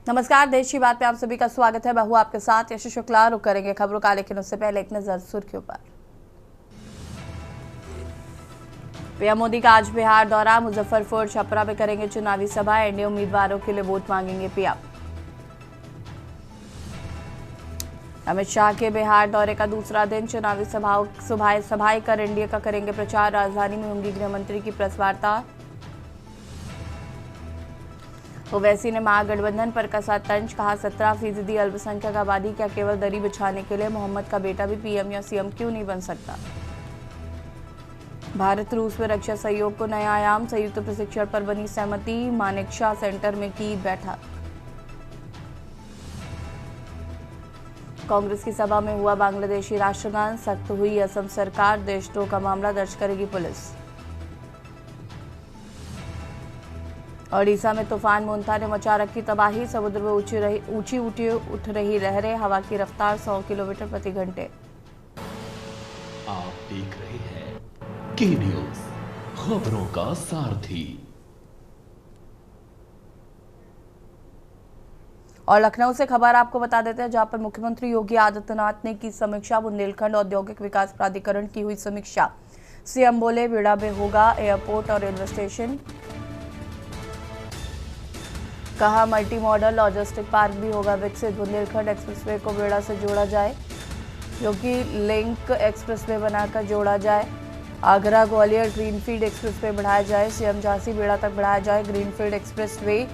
नमस्कार, देश की बात में आप सभी का स्वागत है। मैं हूं आपके साथ यश शुक्ला। रुक करेंगे खबरों का, लेकिन उससे पहले एक नजर सुर्खियों पर। पीएम मोदी का आज बिहार दौरा, मुजफ्फरपुर छपरा में करेंगे चुनावी सभा। एनडीए उम्मीदवारों के लिए वोट मांगेंगे पीएम। अमित शाह के बिहार दौरे का दूसरा दिन, चुनावी सभाएं कर एनडीए का करेंगे प्रचार। राजधानी में होंगी गृह मंत्री की प्रेस वार्ता। ओवैसी ने महागठबंधन पर कसा तंज, कहा 17% अल्पसंख्यक आबादी क्या केवल दरी बिछाने के लिए मोहम्मद का बेटा भी पीएम या सीएम क्यों नहीं बन सकता। भारत रूस में रक्षा सहयोग को नया आयाम, संयुक्त प्रशिक्षण पर बनी सहमति। मानेकशॉ सेंटर में की बैठक। कांग्रेस की सभा में हुआ बांग्लादेशी राष्ट्रगान, सख्त हुई असम सरकार, देशद्रोह का मामला दर्ज करेगी पुलिस। ओडिशा में तूफान मोंथा ने मचा रखी तबाही, समुद्र में ऊंची उठ रही लहरें, हवा की रफ्तार 100 किलोमीटर प्रति घंटे। आप देख रहे हैं के न्यूज, खबरों का सारथी। और लखनऊ से खबर आपको बता देते हैं, जहां पर मुख्यमंत्री योगी आदित्यनाथ ने की समीक्षा। बुंदेलखंड औद्योगिक विकास प्राधिकरण की हुई समीक्षा। सीएम बोले बेड़ा में होगा एयरपोर्ट और रेलवे स्टेशन। कहा मल्टी मॉडल लॉजिस्टिक पार्क भी होगा विकसित। बुंदेलखंड एक्सप्रेसवे को बेड़ा से जोड़ा जाए, क्योंकि लिंक एक्सप्रेसवे बनाकर जोड़ा जाए। आगरा ग्वालियर ग्रीनफील्ड एक्सप्रेसवे बढ़ाया जाए। सीएम झांसी बेड़ा तक बढ़ाया जाए ग्रीनफील्ड एक्सप्रेसवे।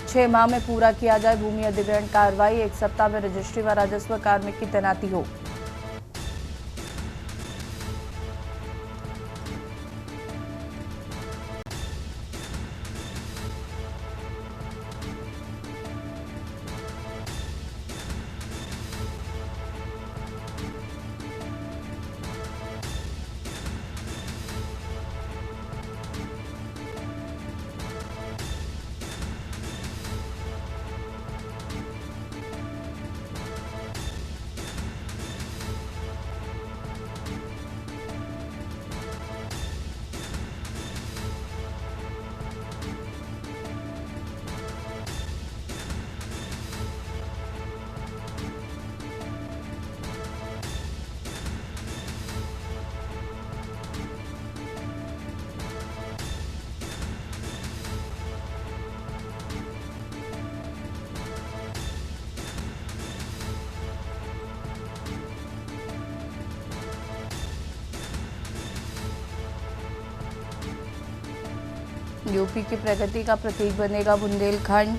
6 माह में पूरा किया जाए भूमि अधिग्रहण कार्रवाई। 1 सप्ताह में रजिस्ट्री व राजस्व कार्मिक की तैनाती हो। यूपी की प्रगति का प्रतीक बनेगा बुंदेलखंड।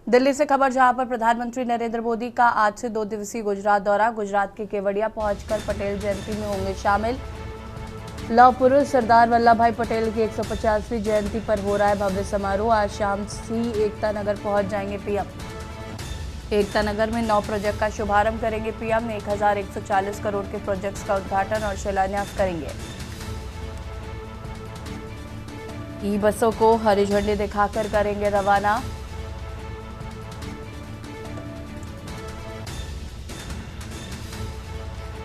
दिल्ली से खबर, जहां पर प्रधानमंत्री नरेंद्र मोदी का आज से 2 दिवसीय गुजरात दौरा। गुजरात के केवड़िया पहुंचकर पटेल जयंती में होंगे शामिल। लौह पुरुष सरदार वल्लभ भाई पटेल की 150वीं जयंती पर हो रहा है भव्य समारोह। आज शाम सी एकता नगर पहुंच जाएंगे पीएम। एकता नगर में 9 प्रोजेक्ट का शुभारंभ करेंगे पीएम। 1140 करोड़ के प्रोजेक्ट्स का उद्घाटन और शिलान्यास करेंगे। ई बसों को हरी झंडी दिखाकर करेंगे रवाना।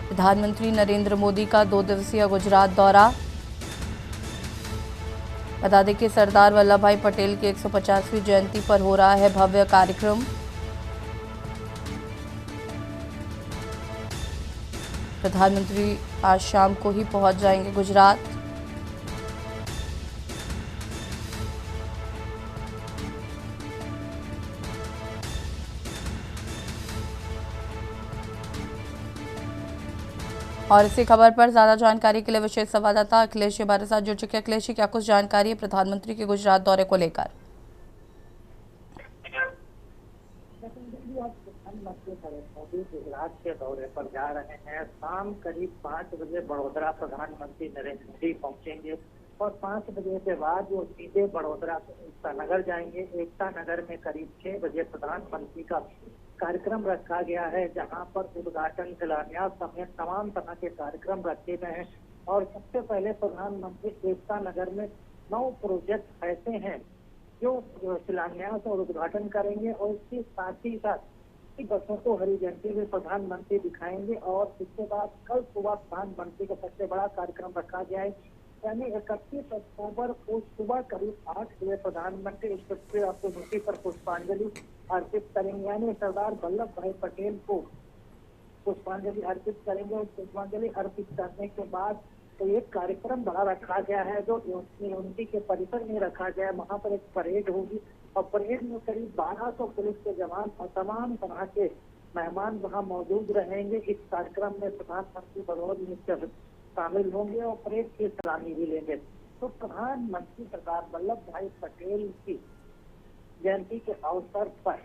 प्रधानमंत्री नरेंद्र मोदी का 2 दिवसीय गुजरात दौरा। बता दें कि सरदार वल्लभ भाई पटेल की 150वीं जयंती पर हो रहा है भव्य कार्यक्रम। प्रधानमंत्री आज शाम को ही पहुंच जाएंगे गुजरात। और इसी खबर पर ज्यादा जानकारी के लिए विशेष संवाददाता अखिलेश जी हमारे साथ जुड़ चुके हैं। अखिलेश जी, क्या कुछ जानकारी है प्रधानमंत्री के गुजरात दौरे को लेकर? प्रधानमंत्री नरेंद्र मोदी गुजरात के दौरे पर जा रहे हैं। शाम करीब 5 बजे बड़ौदा प्रधानमंत्री नरेंद्र मोदी पहुंचेंगे और 5 बजे के बाद वो सीधे बड़ौदा एकता नगर जाएंगे। एकता नगर में करीब 6 बजे प्रधानमंत्री का कार्यक्रम रखा गया है, जहां पर उद्घाटन, शिलान्यास समेत तमाम तरह के कार्यक्रम रखे गए हैं। और सबसे पहले प्रधानमंत्री एकता नगर में 9 प्रोजेक्ट ऐसे हैं जो शिलान्यास और उद्घाटन करेंगे और इसके साथ ही साथ बसों को हरी झंडी में प्रधानमंत्री दिखाएंगे। और इसके बाद कल सुबह प्रधानमंत्री का सबसे बड़ा कार्यक्रम रखा गया है, यानी 31 अक्टूबर को सुबह करीब 8 बजे प्रधानमंत्री स्टेच्यू ऑफ यूनिटी पर पुष्पांजलि अर्पित करेंगे, यानी सरदार वल्लभ भाई पटेल को पुष्पांजलि अर्पित करेंगे। और पुष्पांजलि अर्पित करने के बाद तो एक कार्यक्रम बड़ा रखा गया है जो यूनिटी के परिसर में रखा गया है। वहाँ पर एक परेड होगी और परेड में करीब 1200 पुलिस के जवान और तमाम तरह के मेहमान वहाँ मौजूद रहेंगे। इस कार्यक्रम में प्रधानमंत्री बतौर मुख्य शामिल होंगे और परेड की सलामी भी लेंगे। तो प्रधानमंत्री सरदार वल्लभ भाई पटेल की जयंती के अवसर पर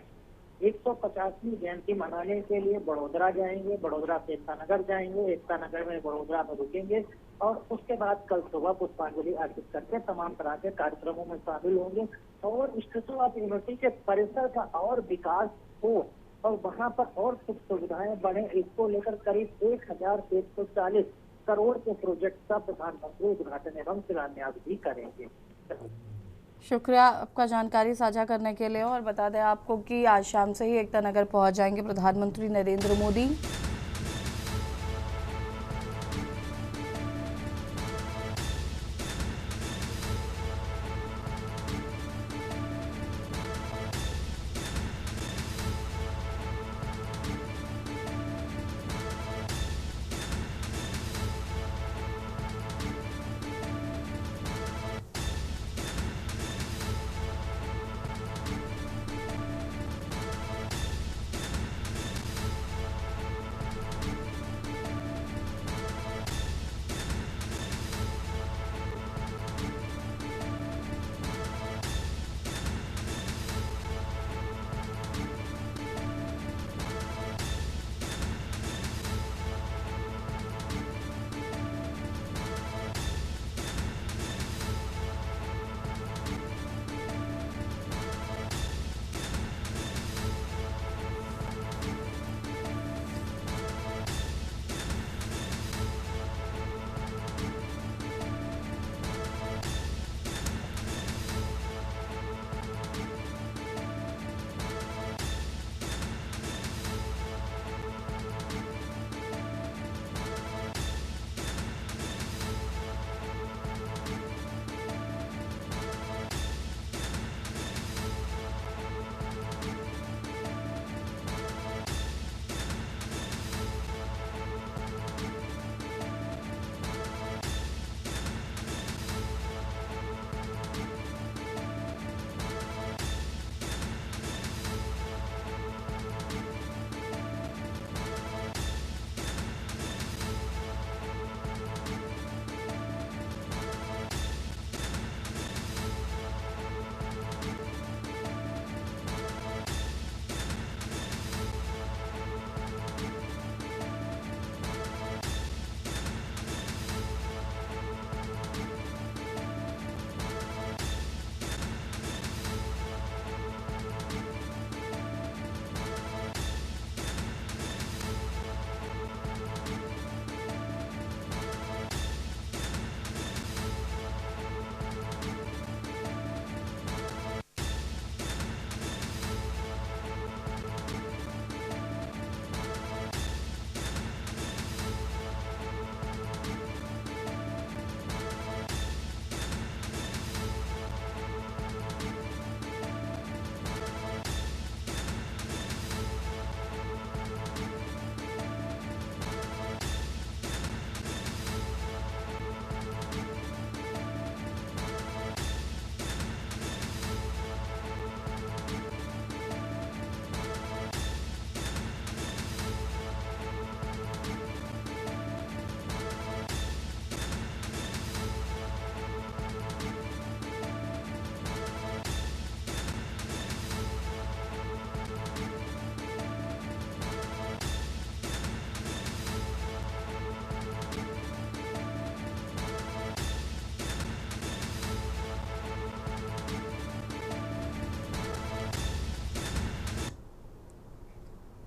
150वीं जयंती मनाने के लिए बड़ौदा जाएंगे। बड़ौदा से एकता नगर जाएंगे, एकता नगर में बड़ौदा में रुकेंगे और उसके बाद कल सुबह पुष्पांजलि अर्पित करके तमाम तरह के कार्यक्रमों में शामिल होंगे। और स्टेच्यू ऑफ यूनिटी के परिसर का और विकास हो और वहाँ पर और सुख सुविधाएं बढ़े, इसको लेकर करीब 1140 करोड़ के प्रोजेक्ट का प्रधानमंत्री उद्घाटन एवं शिलान्यास भी करेंगे। शुक्रिया आपका जानकारी साझा करने के लिए। और बता दें आपको कि आज शाम से ही एकता नगर पहुंच जाएंगे प्रधानमंत्री नरेंद्र मोदी।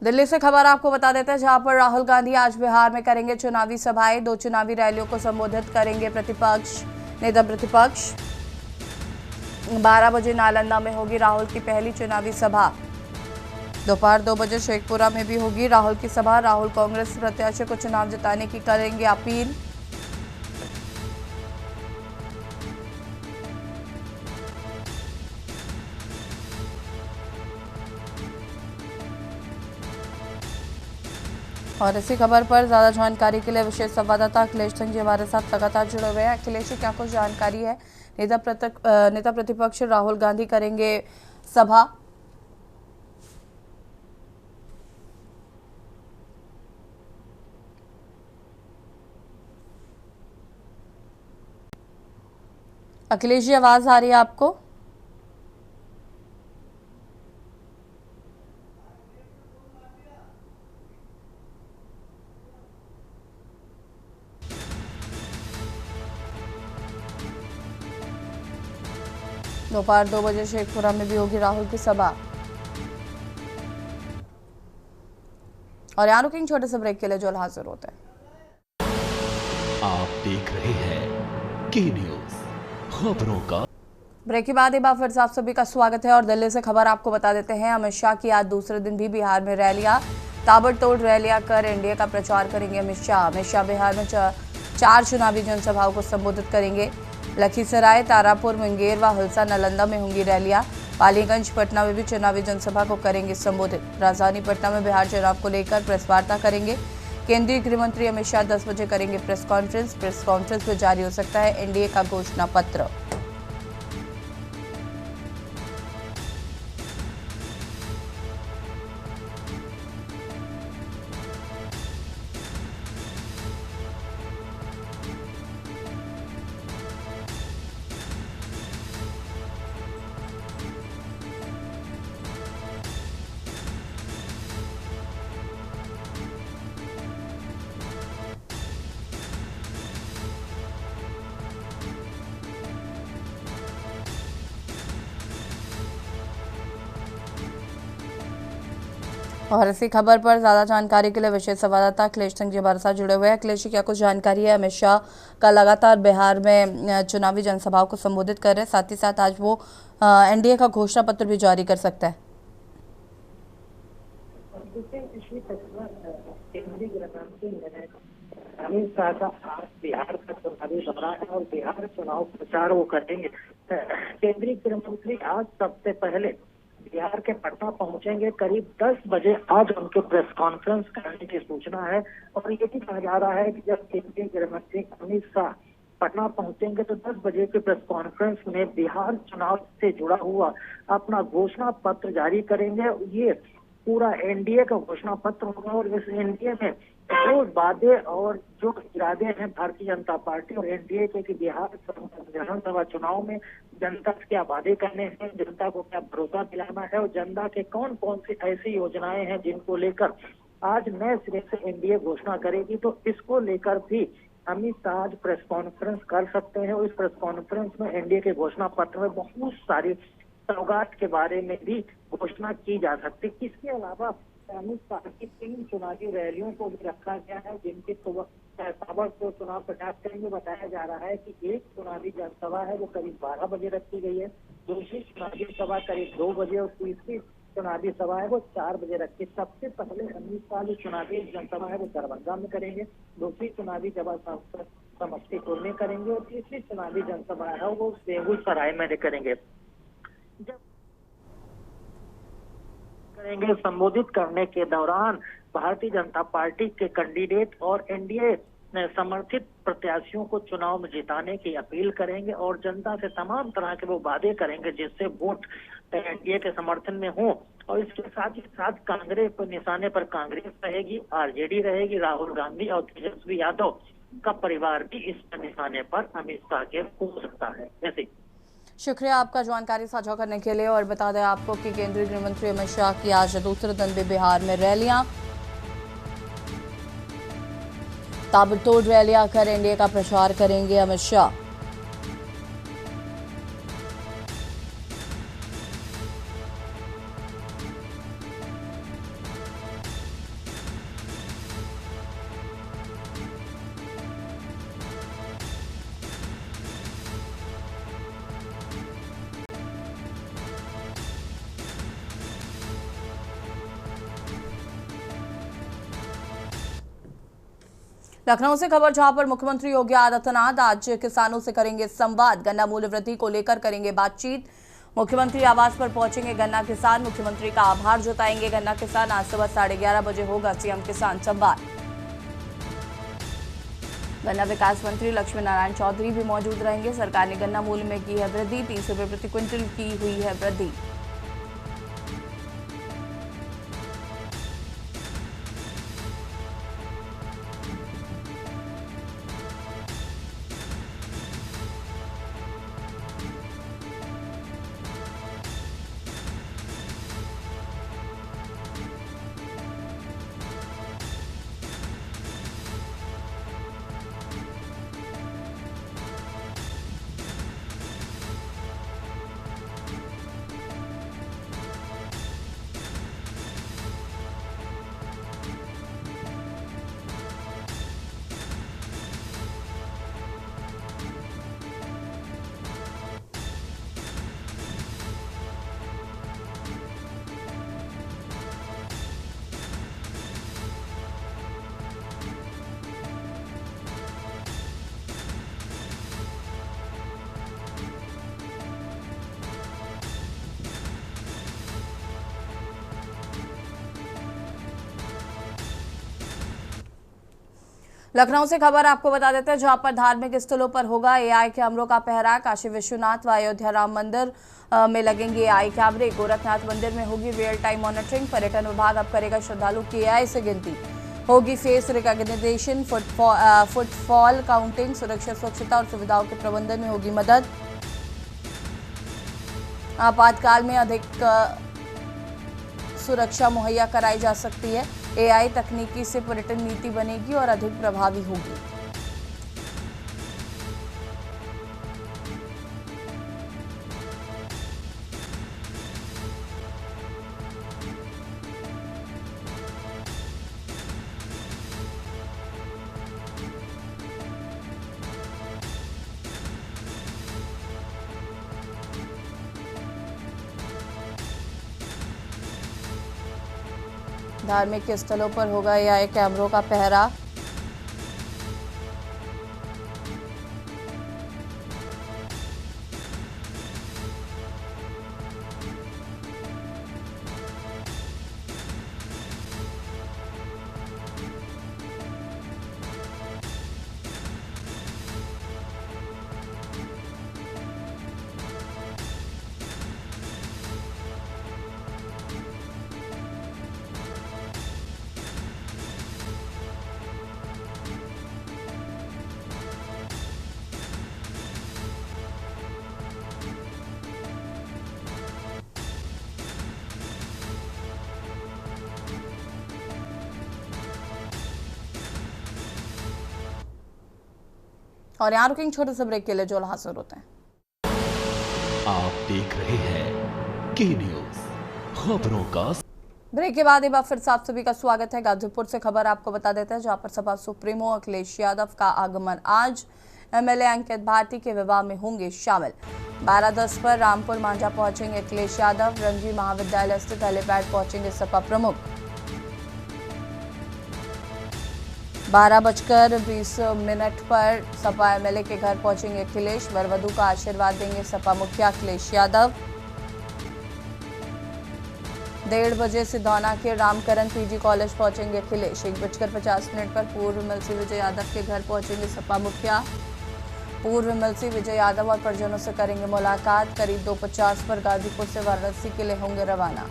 दिल्ली से खबर आपको बता देते हैं, जहां पर राहुल गांधी आज बिहार में करेंगे चुनावी सभाएं। 2 चुनावी रैलियों को संबोधित करेंगे नेता प्रतिपक्ष। 12 बजे नालंदा में होगी राहुल की पहली चुनावी सभा। दोपहर 2 बजे शेखपुरा में भी होगी राहुल की सभा। राहुल कांग्रेस प्रत्याशी को चुनाव जिताने की करेंगे अपील। और इसी खबर पर ज्यादा जानकारी के लिए विशेष संवाददाता अखिलेश सिंह जी हमारे साथ लगातार जुड़े हुए हैं। अखिलेश जी, क्या कुछ जानकारी है? नेता प्रतिपक्ष राहुल गांधी करेंगे सभा। अखिलेश जी, आवाज आ रही है आपको? दोपहर 2 बजे शेखपुरा में भी होगी राहुल की सभा। और यहाँ रुकेंगे छोटे से ब्रेक के लिए, जो हाजिर होते हैं। आप देख रहे हैं के न्यूज, खबरों का। ब्रेक के बाद एक बार फिर से आप सभी का स्वागत है। और दिल्ली से खबर आपको बता देते हैं, अमित शाह की आज दूसरे दिन भी बिहार में रैलियां, ताबड़तोड़ रैलियां कर एनडीए का प्रचार करेंगे अमित शाह। अमित शाह बिहार में 4 चुनावी जनसभाओं को संबोधित करेंगे। लखीसराय, तारापुर, मुंगेर व हलसा, नालंदा में होंगी रैलियां। पालीगंज, पटना में भी चुनावी जनसभा को करेंगे संबोधित। राजधानी पटना में बिहार चुनाव को लेकर प्रेस वार्ता करेंगे। केंद्रीय गृह मंत्री अमित शाह 10 बजे करेंगे प्रेस कॉन्फ्रेंस। प्रेस कॉन्फ्रेंस में जारी हो सकता है एनडीए का घोषणा पत्र। और इसी खबर पर ज्यादा जानकारी के लिए विशेष संवाददाता अखिलेश सिंह जी हमारे साथ जुड़े हुए हैं। अखिलेश जी, क्या कुछ जानकारी है? अमित शाह का लगातार बिहार में चुनावी जनसभाओं को संबोधित कर रहे हैं, साथ ही साथ आज वो एनडीए का घोषणा पत्र भी जारी कर सकता है। केंद्रीय गृह मंत्री अमित शाह का आज बिहार का चुनावी दौरा है और बिहार चुनाव प्रचार वो करेंगे। केंद्रीय गृह मंत्री आज सबसे पहले बिहार के पटना पहुंचेंगे। करीब 10 बजे आज उनके प्रेस कॉन्फ्रेंस करने की सूचना है। और ये भी कहा जा रहा है कि जब केंद्रीय गृह मंत्री अमित शाह पटना पहुंचेंगे तो 10 बजे के प्रेस कॉन्फ्रेंस में बिहार चुनाव से जुड़ा हुआ अपना घोषणा पत्र जारी करेंगे। ये पूरा एनडीए का घोषणा पत्र होगा और इस एनडीए में जो वादे और जो इरादे हैं भारतीय जनता पार्टी और एनडीए के कि बिहार विधानसभा चुनाव में जनता से क्या वादे करने हैं, जनता को क्या भरोसा दिलाना है और जनता के कौन कौन सी ऐसी योजनाएं हैं जिनको लेकर आज नए सिरे से एनडीए घोषणा करेगी, तो इसको लेकर भी अमित शाह आज प्रेस कॉन्फ्रेंस कर सकते हैं। और इस प्रेस कॉन्फ्रेंस में एनडीए के घोषणा पत्र में बहुत सारी सौगात के बारे में भी घोषणा की जा सकती है। इसके अलावा अमित शाह की 3 चुनावी रैलियों को भी रखा गया है, जिनके ताबड़तोड़ चुनाव प्रचार करेंगे। बताया जा रहा है कि एक चुनावी जनसभा है वो करीब 12 बजे रखी गई है, दूसरी चुनावी सभा करीब 2 बजे और तीसरी चुनावी सभा है वो 4 बजे रखी। सबसे पहले अमित शाह जो चुनावी जनसभा है वो दरभंगा में करेंगे, दूसरी चुनावी सभा समस्तीपुर में करेंगे और तीसरी चुनावी जनसभा है वो बेगूसराय में करेंगे। संबोधित करने के दौरान भारतीय जनता पार्टी के कैंडिडेट और एनडीए समर्थित प्रत्याशियों को चुनाव में जिताने की अपील करेंगे और जनता से तमाम तरह के वो वादे करेंगे जिससे वोट एनडीए के समर्थन में हो। और इसके साथ ही साथ कांग्रेस पर निशाने पर कांग्रेस रहेगी, आरजेडी रहेगी, राहुल गांधी और तेजस्वी यादव का परिवार भी इस निशाने पर अमित शाह के हो सकता है। जैसे शुक्रिया आपका जानकारी साझा करने के लिए। और बता दें आपको कि केंद्रीय गृह मंत्री अमित शाह की आज दूसरे दिन भी बिहार में रैलियां, ताबड़तोड़ रैलियां कर एनडीए का प्रचार करेंगे अमित शाह। लखनऊ से खबर जहां पर मुख्यमंत्री योगी आदित्यनाथ आज किसानों से करेंगे संवाद। गन्ना मूल्य वृद्धि को लेकर करेंगे बातचीत। मुख्यमंत्री आवास पर पहुंचेंगे गन्ना किसान, मुख्यमंत्री का आभार जताएंगे गन्ना किसान। आज सुबह 11:30 बजे होगा सीएम किसान संवाद। गन्ना विकास मंत्री लक्ष्मी नारायण चौधरी भी मौजूद रहेंगे। सरकार ने गन्ना मूल्य में की है वृद्धि, 30 रुपये प्रति क्विंटल की हुई है वृद्धि। लखनऊ से खबर आपको बता देते हैं जहां पर धार्मिक स्थलों पर होगा एआई कैमरों का पहरा। काशी विश्वनाथ व अयोध्या राम मंदिर में लगेंगे एआई कैमरे। गोरखनाथ मंदिर में होगी रियल टाइम मॉनिटरिंग। पर्यटन विभाग अब करेगा श्रद्धालु की एआई से गिनती। होगी फेस रिकॉग्निशन, फुटफॉल काउंटिंग। सुरक्षा, स्वच्छता और सुविधाओं के प्रबंधन में होगी मदद। आपातकाल में अधिक सुरक्षा मुहैया कराई जा सकती है। एआई तकनीकी से पर्यटन नीति बनेगी और अधिक प्रभावी होगी। धार्मिक स्थलों पर होगा एआई कैमरों का पहरा। और यहाँ रुकेंगे छोटे से ब्रेक के लिए, जो हाजिर होते हैं। आप देख रहे हैं के न्यूज, खबरों का। ब्रेक के बाद एक बार फिर से आप सभी का स्वागत है। गाजीपुर से खबर आपको बता देते हैं जहां पर सपा सुप्रीमो अखिलेश यादव का आगमन। आज एमएलए अंकित भारती के विवाह में होंगे शामिल। 12:10 पर रामपुर मांझा पहुंचेंगे अखिलेश यादव। रणजी महाविद्यालय स्थित हेलीपैड पहुंचेंगे सपा प्रमुख। 12:20 पर सपा एमएलए के घर पहुंचेंगे अखिलेश। वरवधु का आशीर्वाद देंगे सपा मुखिया अखिलेश यादव। 1:30 बजे सिधौना के रामकरण पीजी कॉलेज पहुंचेंगे अखिलेश। 1:50 पर पूर्व एमएलसी विजय यादव के घर पहुंचेंगे सपा मुखिया। पूर्व एमएलसी विजय यादव और परिजनों से करेंगे मुलाकात। करीब 2:50 पर गाजीपुर से वाराणसी के लिए होंगे रवाना।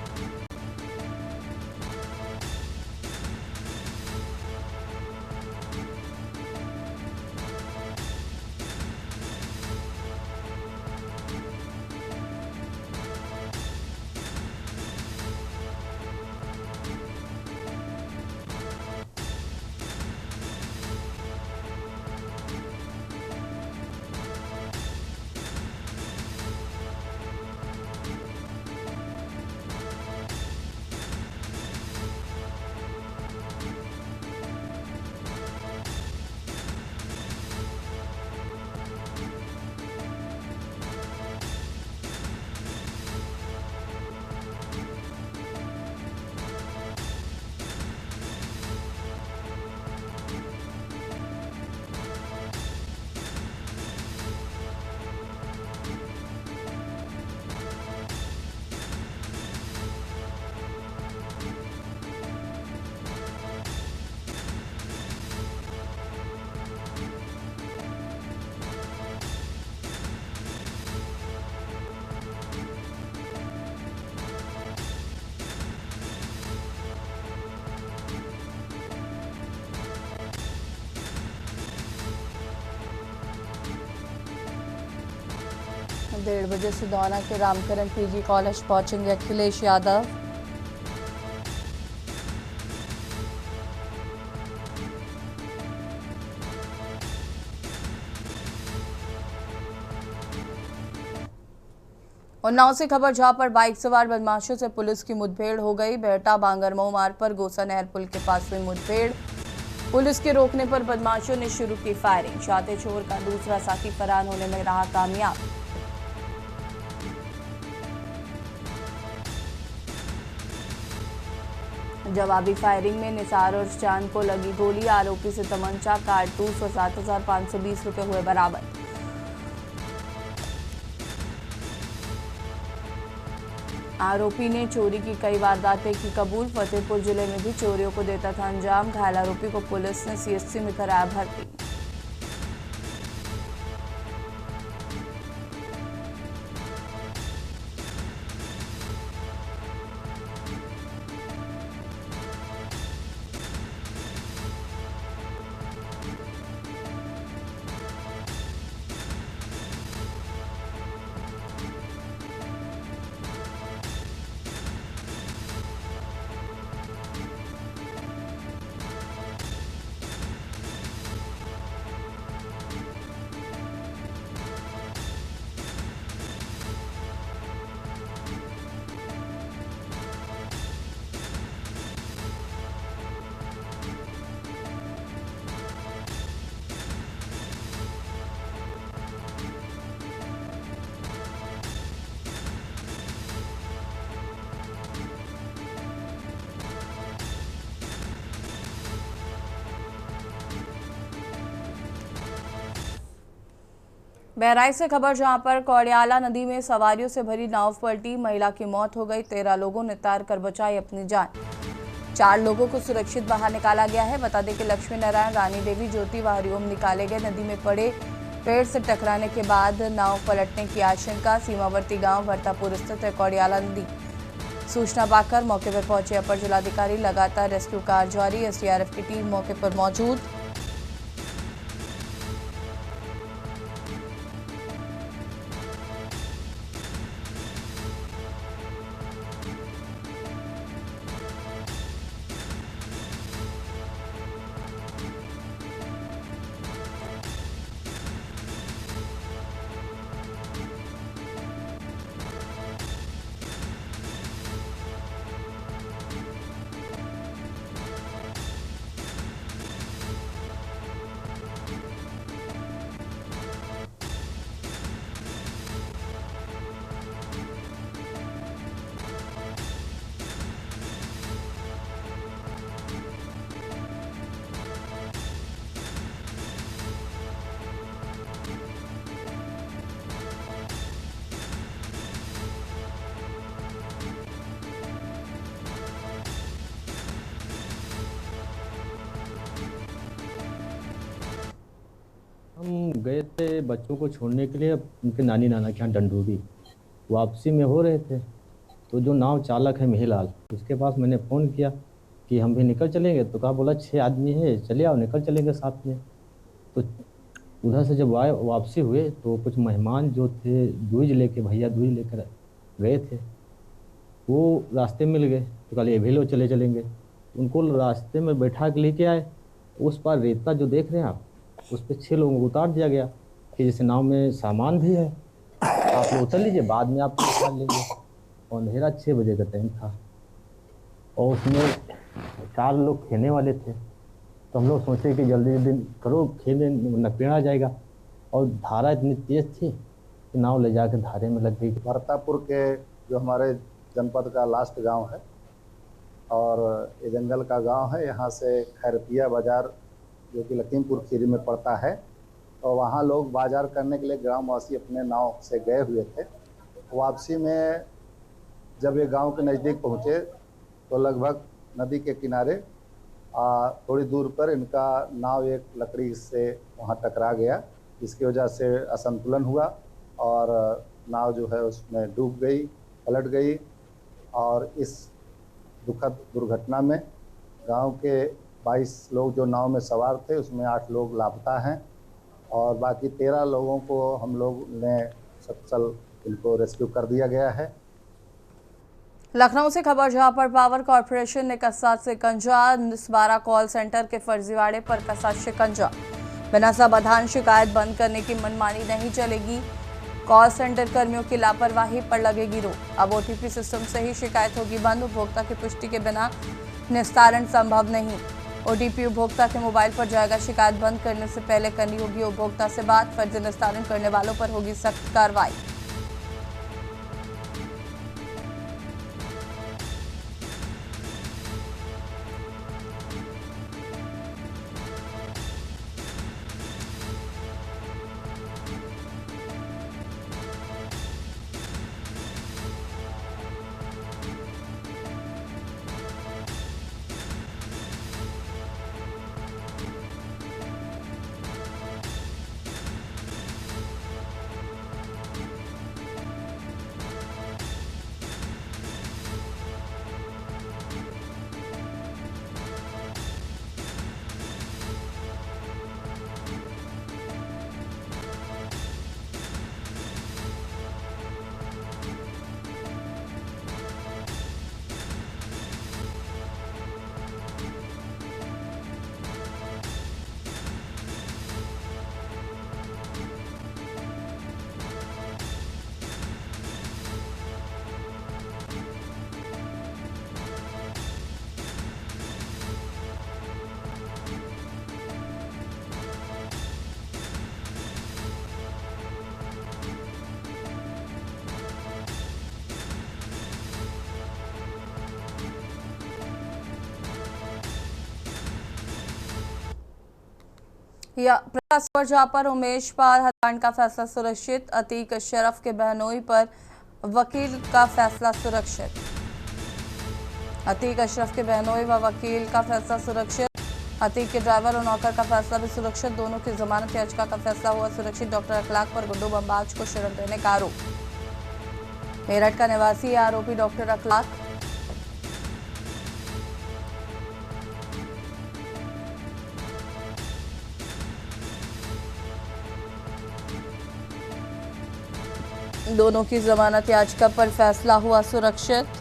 1:30 से दौना के रामकरण पीजी कॉलेज पहुंचेंगे अखिलेश यादव। उन्नाव से खबर जहां पर बाइक सवार बदमाशों से पुलिस की मुठभेड़ हो गई। बेहटा बांगरमऊ मार्ग पर गोसा नहर पुल के पास हुई मुठभेड़। पुलिस के रोकने पर बदमाशों ने शुरू की फायरिंग। चाहते चोर का दूसरा साथी फरार होने में रहा कामयाब। जवाबी फायरिंग में निसार और चांद को लगी गोली। आरोपी से तमंचा, कारतूस और 7,520 रुपए हुए बरामद। आरोपी ने चोरी की कई वारदातें की कबूल। फतेहपुर जिले में भी चोरियों को देता था अंजाम। घायल आरोपी को पुलिस ने सीएचसी में कराया भर्ती। बहराइच से खबर जहां पर कौड़ियाला नदी में सवारियों से भरी नाव पलटी। महिला की मौत हो गई। 13 लोगों ने तैर कर बचाई अपनी जान। 4 लोगों को सुरक्षित बाहर निकाला गया है। बता दें कि लक्ष्मी नारायण, रानी देवी, ज्योति व हरिओम निकाले गए। नदी में पड़े पेड़ से टकराने के बाद नाव पलटने की आशंका। सीमावर्ती गांव भरतापुर स्थित है कौड़ियाला नदी। सूचना पाकर मौके पर पहुंचे अपर जिलाधिकारी। लगातार रेस्क्यू कार्य जारी। एसडीआरएफ की टीम मौके पर मौजूद। हम गए थे बच्चों को छोड़ने के लिए उनके नानी नाना के यहाँ डंडोरी। वापसी में हो रहे थे तो जो नाव चालक है मेहलाल, उसके पास मैंने फ़ोन किया कि हम भी निकल चलेंगे। तो कहा बोला 6 आदमी है, चले आओ निकल चलेंगे साथ में। तो उधर से जब आए वापसी हुए तो कुछ मेहमान जो थे दूज लेके, भैया दूज लेकर गए थे, वो रास्ते मिल गए। तो कहा ये भी लो चले चलेंगे। उनको रास्ते में बैठा के लेके आए। उस पर रेता जो देख रहे हैं आप, उस पर 6 लोगों को उतार दिया गया कि जैसे नाव में सामान भी है, आप लोग उतर लीजिए, बाद में आप उतार लेंगे। और अंधेरा 6 बजे का टाइम था और उसमें 4 लोग खेने वाले थे। तो हम लोग सोचे कि जल्दी जल्दी करो, खेने नपेड़ा जाएगा। और धारा इतनी तेज़ थी कि नाव ले जाकर धारे में लग गई। भरतापुर के जो हमारे जनपद का लास्ट गांव है और ये जंगल का गांव है। यहाँ से खैरपिया बाज़ार जो कि लखीमपुर खीरी में पड़ता है, तो वहाँ लोग बाज़ार करने के लिए ग्रामवासी अपने नाव से गए हुए थे। वापसी में जब ये गांव के नज़दीक पहुँचे तो लगभग नदी के किनारे थोड़ी दूर पर इनका नाव एक लकड़ी से वहाँ टकरा गया, जिसकी वजह से असंतुलन हुआ और नाव जो है उसमें डूब गई, पलट गई। और इस दुखद दुर्घटना में गांव के 22 लोग जो नाव में सवार थे, उसमें 8 लोग लापता हैं और बाकी 13 लोगों को हम लोग ने सकुशल इनको रेस्क्यू कर दिया गया है। लखनऊ से खबर जहां पर पावर कॉर्पोरेशन ने कसा शिकंजा, निस्वारा कॉल सेंटर के फर्जीवाड़े पर कसा शिकंजा। बिना समाधान शिकायत बंद करने की मनमानी नहीं चलेगी। कॉल सेंटर कर्मियों की लापरवाही पर लगेगी रोक। अब ओटीपी सिस्टम से ही शिकायत होगी बंद। उपभोक्ता की पुष्टि के बिना निस्तारण संभव नहीं। ओटीपी उपभोक्ता के मोबाइल पर जाएगा। शिकायत बंद करने से पहले करनी होगी उपभोक्ता से बात। फर्जी निस्तारण करने वालों पर होगी सख्त कार्रवाई। या प्रयास पर जहां पर उमेश पाल हत्याकांड का फैसला सुरक्षित। अतीक अशरफ के बहनोई पर वकील का फैसला सुरक्षित। अतीक अशरफ के बहनोई व वकील का फैसला सुरक्षित। अतीक के ड्राइवर और नौकर का फैसला भी सुरक्षित। दोनों की जमानत याचिका का फैसला हुआ सुरक्षित। डॉक्टर अखलाक पर गुड्डू बमबाज को शरण देने का आरोप। मेरठ का निवासी आरोपी डॉक्टर अखलाक दोनों की जमानत याचिका पर फैसला हुआ सुरक्षित।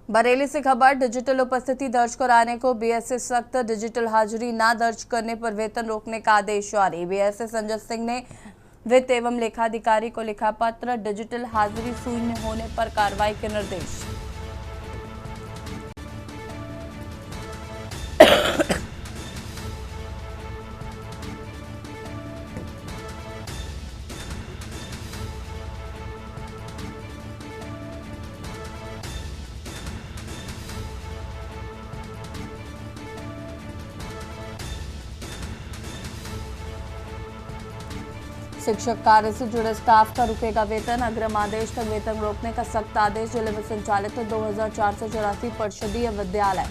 बरेली से खबर, डिजिटल उपस्थिति दर्ज कराने को बीएसए सख्त। डिजिटल हाजिरी ना दर्ज करने पर वेतन रोकने का आदेश जारी। बीएसए संजय सिंह ने वित्त एवं लेखाधिकारी को लिखा पत्र। डिजिटल हाजिरी शून्य होने पर कार्रवाई के निर्देश। शिक्षक कार्य से जुड़े स्टाफ का रुकेगा वेतन। अग्रिम आदेश तक वेतन रोकने का सख्त आदेश। जिले में संचालित 2484 परिषदीय विद्यालय।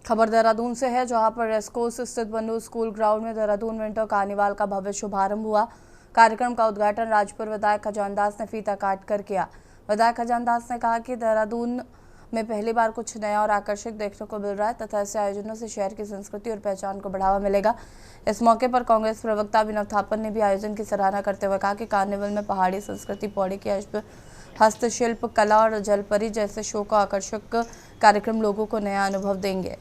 खबर देहरादून से है, जहां पर रेसकोर्स स्थित बंडू स्कूल ग्राउंड में देहरादून विंटर कार्निवाल का भव्य शुभारंभ हुआ। कार्यक्रम का उद्घाटन राजपुर विधायक खजान दास ने फीता काट कर किया। विधायक खजान दास ने कहा कि देहरादून में पहली बार कुछ नया और आकर्षक देखने को मिल रहा है तथा ऐसे आयोजनों से शहर की संस्कृति और पहचान को बढ़ावा मिलेगा। इस मौके पर कांग्रेस प्रवक्ता अभिनव थापन ने भी आयोजन की सराहना करते हुए कहा कि कार्निवल में पहाड़ी संस्कृति, पौड़ी की हस्तशिल्प कला और जलपरी जैसे शो को आकर्षक कार्यक्रम लोगों को नया अनुभव देंगे।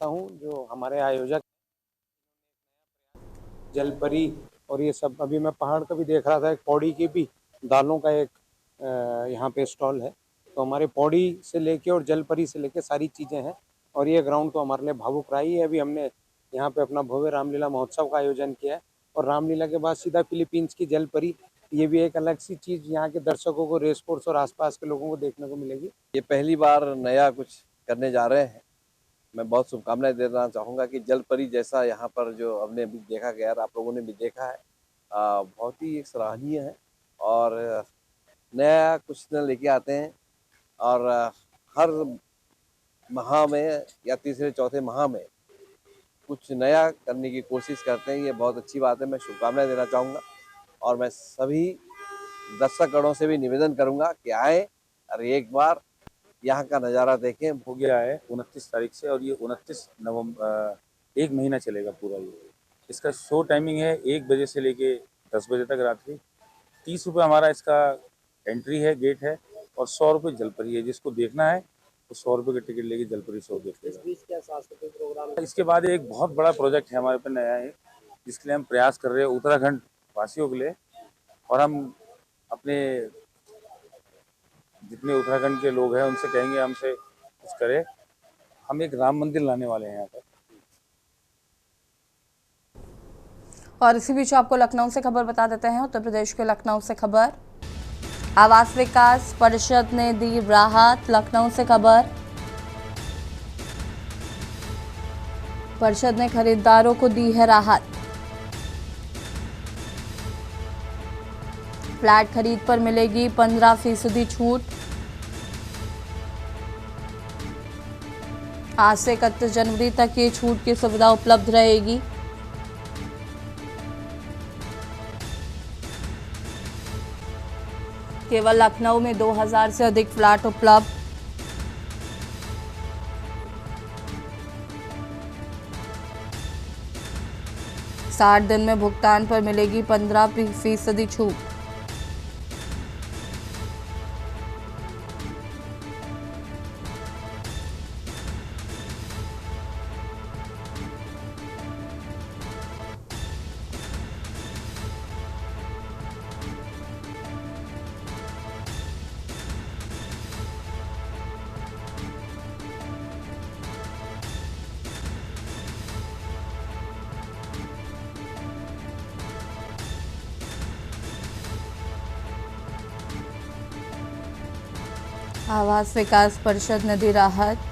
हूँ जो हमारे आयोजक जलपरी और ये सब, अभी मैं पहाड़ का भी देख रहा था, एक पौड़ी की भी दालों का एक यहाँ पे स्टॉल है। तो हमारे पौड़ी से लेके और जलपरी से लेके सारी चीज़ें हैं और ये ग्राउंड तो हमारे लिए भावुक रहा ही है। अभी हमने यहाँ पे अपना भव्य रामलीला महोत्सव का आयोजन किया है और रामलीला के बाद सीधा फिलीपींस की जलपरी, ये भी एक अलग सी चीज़ यहाँ के दर्शकों को, रेस कोर्स और आसपास के लोगों को देखने को मिलेगी। ये पहली बार नया कुछ करने जा रहे हैं। मैं बहुत शुभकामनाएं देना चाहूँगा कि जलपरी जैसा यहाँ पर जो हमने अभी देखा गया, आप लोगों ने भी देखा है, बहुत ही सराहनीय है और नया कुछ न लेके आते हैं और हर माह में या तीसरे चौथे माह में कुछ नया करने की कोशिश करते हैं। ये बहुत अच्छी बात है। मैं शुभकामनाएं देना चाहूँगा और मैं सभी दर्शकगणों से भी निवेदन करूँगा कि आए और एक बार यहाँ का नज़ारा देखें। हो गया है 29 तारीख से और ये 29 नवंबर 1 महीना चलेगा पूरा। ये इसका शो टाइमिंग है 1 बजे से लेके 10 बजे तक रात्रि। 30 रुपये हमारा इसका एंट्री है, गेट है और 100 रुपये जलपरी है। जिसको देखना है तो 100 रुपये का टिकट लेके जलपरी शो देखेगा। सांस्कृतिक प्रोग्राम इसके बाद एक बहुत बड़ा प्रोजेक्ट है हमारे पे नया है, जिसके लिए हम प्रयास कर रहे हैं उत्तराखंड वासियों के लिए, और हम अपने जितने उत्तराखंड के लोग हैं उनसे कहेंगे हमसे कुछ करें। हम एक राम मंदिर लाने वाले हैं यहाँ पर। और इसी बीच आपको लखनऊ से खबर बता देते हैं। उत्तर प्रदेश के लखनऊ से खबर, आवास विकास परिषद ने दी राहत। लखनऊ से खबर, परिषद ने खरीदारों को दी है राहत। फ्लैट खरीद पर मिलेगी 15% छूट। आज से 31 जनवरी तक ये छूट की सुविधा उपलब्ध रहेगी। केवल लखनऊ में 2000 से अधिक फ्लैट उपलब्ध। साठ दिन में भुगतान पर मिलेगी 15% छूट। आवास विकास परिषद ने दी राहत।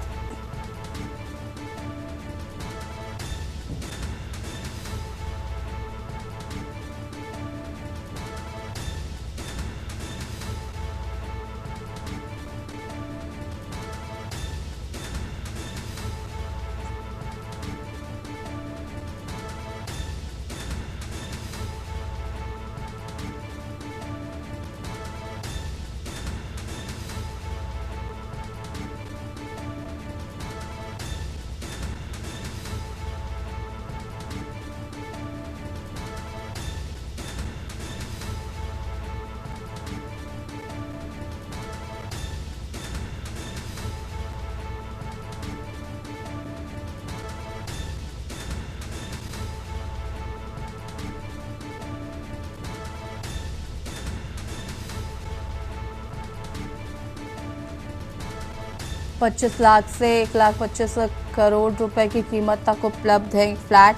25 लाख से 1,25 करोड़ रुपए की कीमत तक उपलब्ध है फ्लैट।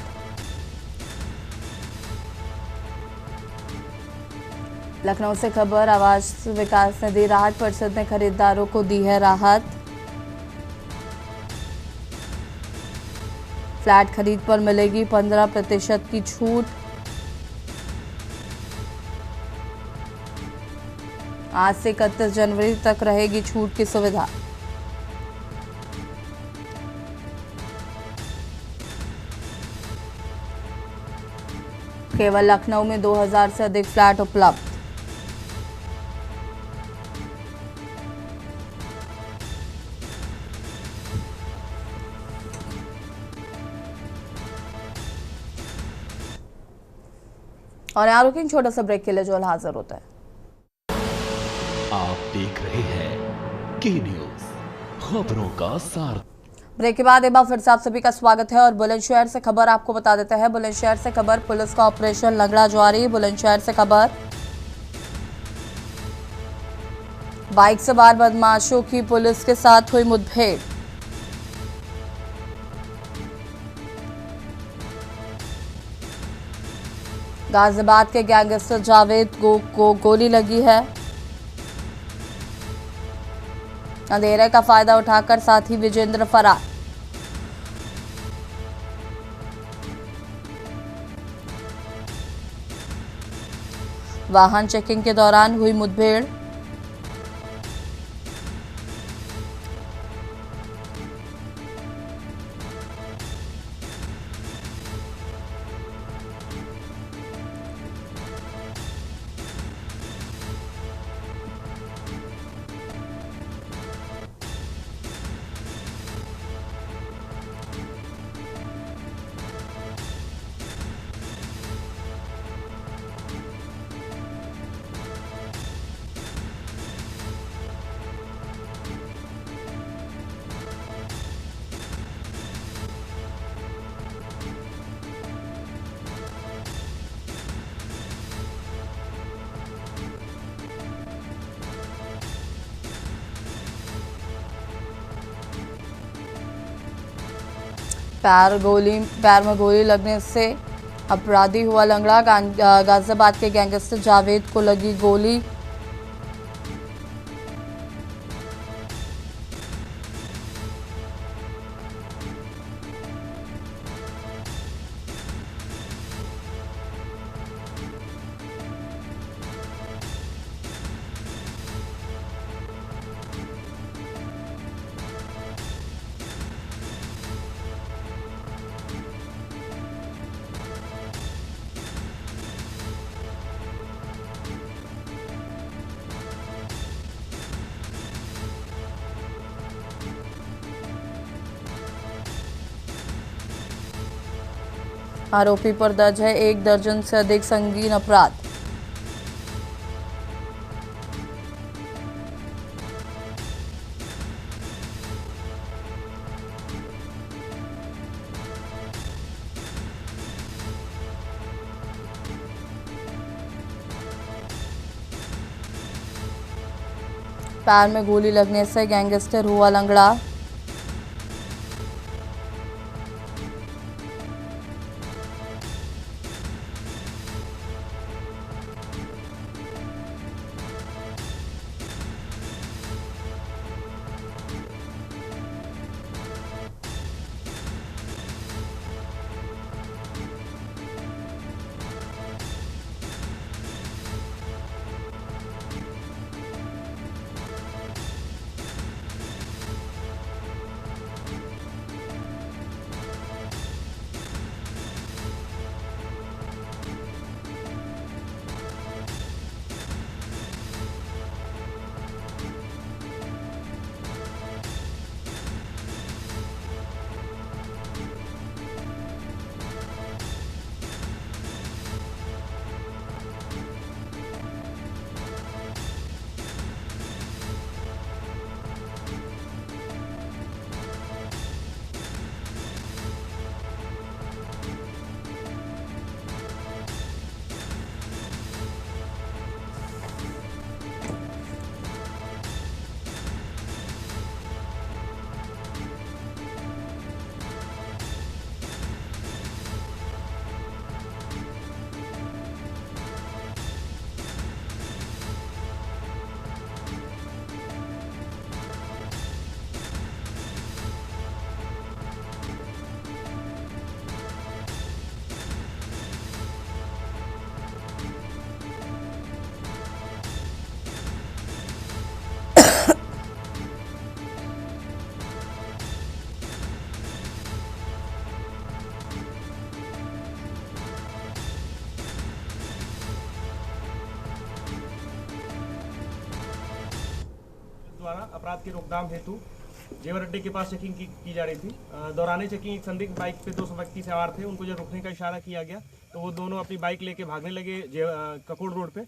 लखनऊ से खबर, आवास विकास ने दी राहत, परिषद ने खरीदारों को दी है राहत। फ्लैट खरीद पर मिलेगी 15% की छूट। आज से 31 जनवरी तक रहेगी छूट की सुविधा। केवल लखनऊ में 2000 से अधिक फ्लैट उपलब्ध। और यहाँ रुकेंगे छोटा सा ब्रेक के लिए, जो हाजिर होता है। आप देख रहे हैं के न्यूज, खबरों का सार। ब्रेक के बाद एक बार फिर से आप सभी का स्वागत है और बुलंदशहर से खबर आपको बता देते हैं। बुलंदशहर से खबर, पुलिस का ऑपरेशन लंगड़ा जारी। बुलंदशहर से खबर, बाइक सवार बदमाशों की पुलिस के साथ हुई मुठभेड़। गाजियाबाद के गैंगस्टर जावेद को गोली लगी है। अंधेरे का फायदा उठाकर साथी विजेंद्र फरार। वाहन चेकिंग के दौरान हुई मुठभेड़। पैर में गोली लगने से अपराधी हुआ लंगड़ा। गाजियाबाद के गैंगस्टर जावेद को लगी गोली। आरोपी पर दर्ज है 1 दर्जन से अधिक संगीन अपराध। पैर में गोली लगने से गैंगस्टर हुआ लंगड़ा। द्वारा अपराध की रोकथाम हेतु जेवर अड्डे के पास चेकिंग की जा रही थी। दौरान चेकिंग एक संदिग्ध बाइक पे 2 व्यक्ति सवार थे। उनको जब रुकने का इशारा किया गया तो वो दोनों अपनी बाइक लेके भागने लगे ककोड़ रोड पे।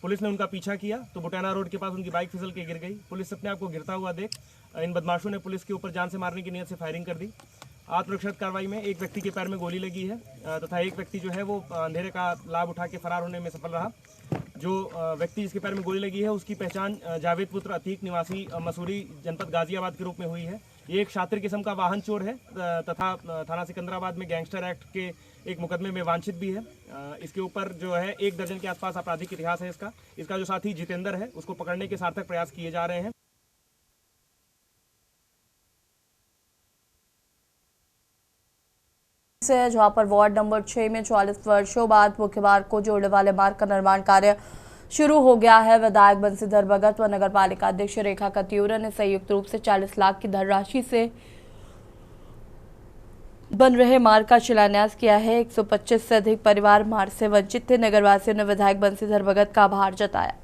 पुलिस ने उनका पीछा किया तो बुटाना रोड के पास उनकी बाइक फिसल के गिर गई। पुलिस अपने आप को गिरता हुआ देख इन बदमाशों ने पुलिस के ऊपर जान से मारने की नीयत से फायरिंग कर दी। आत्मरक्षा कार्रवाई में एक व्यक्ति के पैर में गोली लगी है तथा एक व्यक्ति जो है वो अंधेरे का लाभ उठा के फरार होने में सफल रहा। जो व्यक्ति जिसके पैर में गोली लगी है उसकी पहचान जावेद पुत्र अतीक निवासी मसूरी जनपद गाजियाबाद के रूप में हुई है। ये एक शातिर किस्म का वाहन चोर है तथा थाना सिकंदराबाद में गैंगस्टर एक्ट के एक मुकदमे में वांछित भी है। इसके ऊपर जो है 1 दर्जन के आसपास आपराधिक इतिहास है इसका जो साथी जितेंद्र है उसको पकड़ने के सार्थक प्रयास किए जा रहे हैं। से जहां पर वार्ड नंबर 6 में 44 वर्षों बाद मुख्य मार्ग को जोड़ने वाले मार्ग का निर्माण कार्य शुरू हो गया है। विधायक बंसीधर भगत व नगर पालिका अध्यक्ष रेखा कतियूरा ने संयुक्त रूप से 40 लाख की धनराशि से बन रहे मार्ग का शिलान्यास किया है। 125 से अधिक परिवार मार्ग से वंचित थे। नगरवासियों ने विधायक बंसीधर भगत का आभार जताया।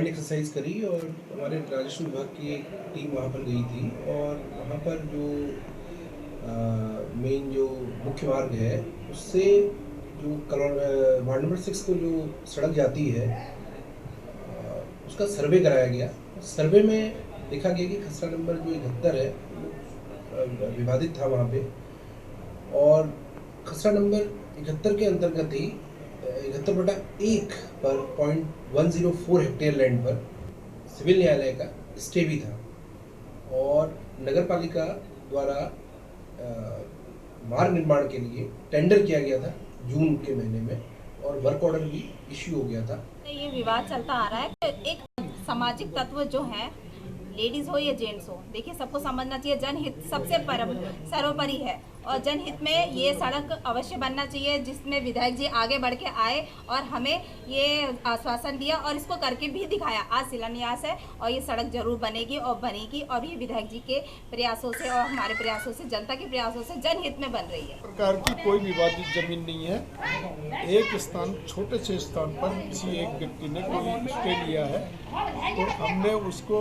एक्सरसाइज करी और हमारे राजस्व विभाग की एक टीम वहाँ पर गई थी और वहाँ पर जो मेन जो मुख्य मार्ग है उससे जो वार्ड नंबर 6 को जो सड़क जाती है उसका सर्वे कराया गया। सर्वे में देखा गया कि खसरा नंबर जो 71 है विवादित था वहाँ पे और खसरा नंबर 71 के अंतर्गत ही 71/1 पर 0.104 हेक्टेयर लैंड पर सिविल न्यायालय का स्टे भी था और नगर पालिका द्वारा मार्ग निर्माण के लिए टेंडर किया गया था जून के महीने में और वर्क ऑर्डर भी इश्यू हो गया था। ये विवाद चलता आ रहा है। एक सामाजिक तत्व जो है, लेडीज हो या जेंट्स हो, देखिए सबको समझना चाहिए जनहित सबसे सर्वोपरि है और जनहित में ये सड़क अवश्य बनना चाहिए जिसमें विधायक जी आगे बढ़ के आए और हमें ये आश्वासन दिया और इसको करके भी दिखाया। आज शिलान्यास है और ये सड़क जरूर बनेगी और बनेगी और ये विधायक जी के प्रयासों से और हमारे प्रयासों से, जनता के प्रयासों से जनहित में बन रही है। सरकार की कोई विवादित जमीन नहीं है। एक स्थान, छोटे से स्थान पर किसी एक व्यक्ति ने कोई स्टे लिया है तो हमने उसको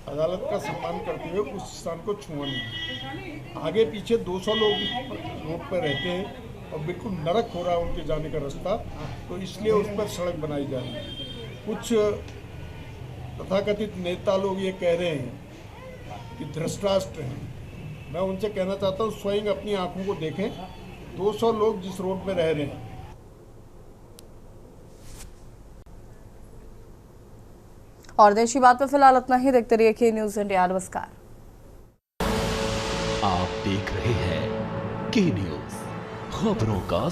अदालत का सम्मान करते हुए उस स्थान को छुआ नहीं। आगे पीछे 200 लोग रोड पर रहते हैं और बिल्कुल नरक हो रहा है उनके जाने का रास्ता, तो इसलिए उस पर सड़क बनाई जा रही है। कुछ तथाकथित नेता लोग ये कह रहे हैं कि धृतराष्ट्र हैं। मैं उनसे कहना चाहता हूँ स्वयं अपनी आंखों को देखें। 200 लोग जिस रोड में रह रहे हैं, और देशी बात पे फिलहाल इतना ही। देखते रहिए के न्यूज़ इंडिया। नमस्कार। आप देख रहे हैं के न्यूज़, खबरों का